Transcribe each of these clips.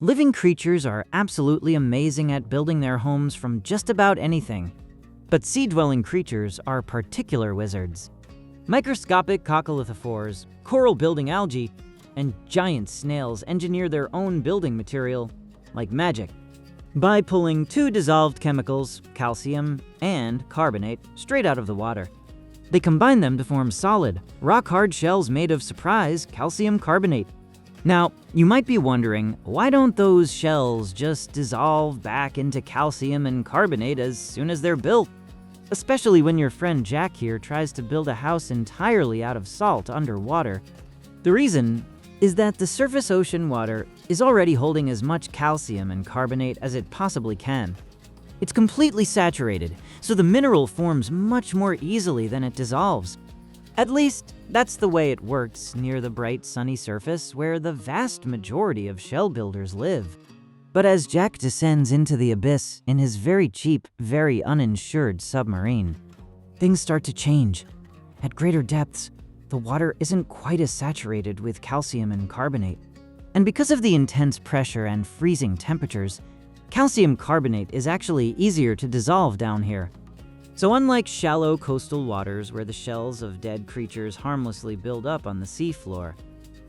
Living creatures are absolutely amazing at building their homes from just about anything. But sea-dwelling creatures are particular wizards. Microscopic coccolithophores, coral-building algae, and giant snails engineer their own building material like magic by pulling two dissolved chemicals, calcium and carbonate, straight out of the water. They combine them to form solid, rock-hard shells made of, surprise, calcium carbonate. Now, you might be wondering, why don't those shells just dissolve back into calcium and carbonate as soon as they're built? Especially when your friend Jack here tries to build a house entirely out of salt underwater. The reason is that the surface ocean water is already holding as much calcium and carbonate as it possibly can. It's completely saturated, so the mineral forms much more easily than it dissolves. At least, that's the way it works near the bright sunny surface where the vast majority of shell builders live. But as Jack descends into the abyss in his very cheap, very uninsured submarine, things start to change. At greater depths, the water isn't quite as saturated with calcium and carbonate. And because of the intense pressure and freezing temperatures, calcium carbonate is actually easier to dissolve down here. So unlike shallow coastal waters where the shells of dead creatures harmlessly build up on the seafloor,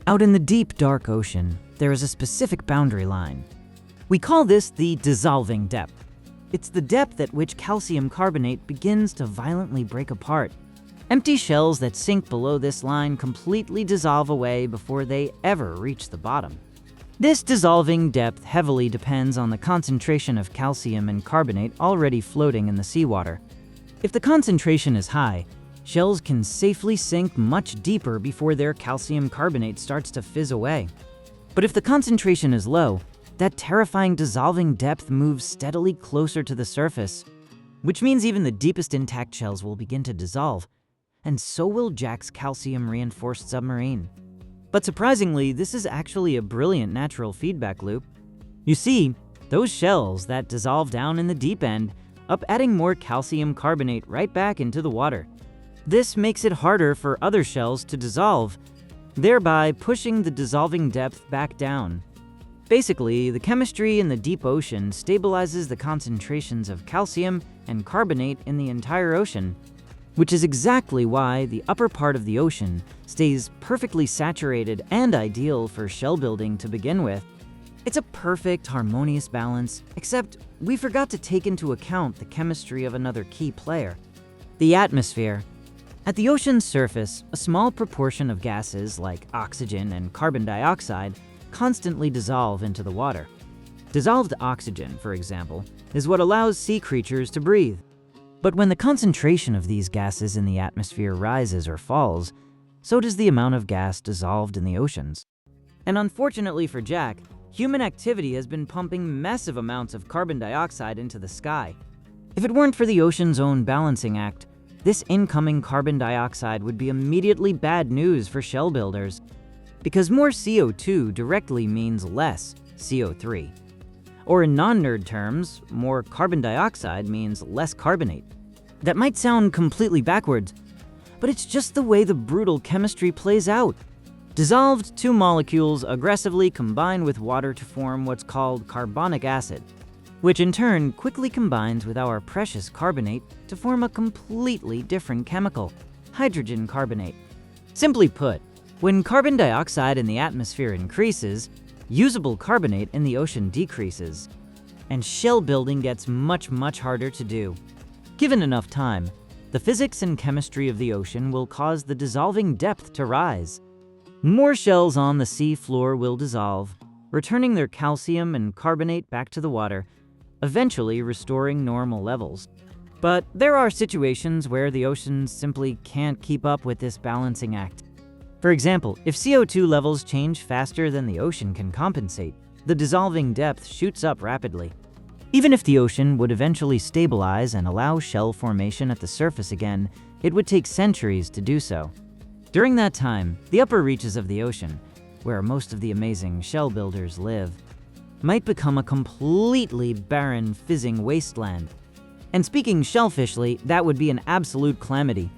out in the deep, dark ocean, there is a specific boundary line. We call this the dissolving depth. It's the depth at which calcium carbonate begins to violently break apart. Empty shells that sink below this line completely dissolve away before they ever reach the bottom. This dissolving depth heavily depends on the concentration of calcium and carbonate already floating in the seawater. If the concentration is high, shells can safely sink much deeper before their calcium carbonate starts to fizz away. But if the concentration is low, that terrifying dissolving depth moves steadily closer to the surface, which means even the deepest intact shells will begin to dissolve, and so will Jack's calcium-reinforced submarine. But surprisingly, this is actually a brilliant natural feedback loop. You see, those shells that dissolve down in the deep end up adding more calcium carbonate right back into the water. This makes it harder for other shells to dissolve, thereby pushing the dissolving depth back down. Basically, the chemistry in the deep ocean stabilizes the concentrations of calcium and carbonate in the entire ocean, which is exactly why the upper part of the ocean stays perfectly saturated and ideal for shell building to begin with. It's a perfect, harmonious balance, except we forgot to take into account the chemistry of another key player, the atmosphere. At the ocean's surface, a small proportion of gases like oxygen and carbon dioxide constantly dissolve into the water. Dissolved oxygen, for example, is what allows sea creatures to breathe. But when the concentration of these gases in the atmosphere rises or falls, so does the amount of gas dissolved in the oceans. And unfortunately for Jack, human activity has been pumping massive amounts of carbon dioxide into the sky. If it weren't for the ocean's own balancing act, this incoming carbon dioxide would be immediately bad news for shell builders, because more CO2 directly means less CO3. Or in non-nerd terms, more carbon dioxide means less carbonate. That might sound completely backwards, but it's just the way the brutal chemistry plays out. Dissolved two molecules aggressively combine with water to form what's called carbonic acid, which in turn quickly combines with our precious carbonate to form a completely different chemical, hydrogen carbonate. Simply put, when carbon dioxide in the atmosphere increases, usable carbonate in the ocean decreases, and shell building gets much harder to do. Given enough time, the physics and chemistry of the ocean will cause the dissolving depth to rise. More shells on the sea floor will dissolve, returning their calcium and carbonate back to the water, eventually restoring normal levels. But there are situations where the ocean simply can't keep up with this balancing act. For example, if CO2 levels change faster than the ocean can compensate, the dissolving depth shoots up rapidly. Even if the ocean would eventually stabilize and allow shell formation at the surface again, it would take centuries to do so. During that time, the upper reaches of the ocean, where most of the amazing shell builders live, might become a completely barren, fizzing wasteland. And speaking shellfishly, that would be an absolute calamity.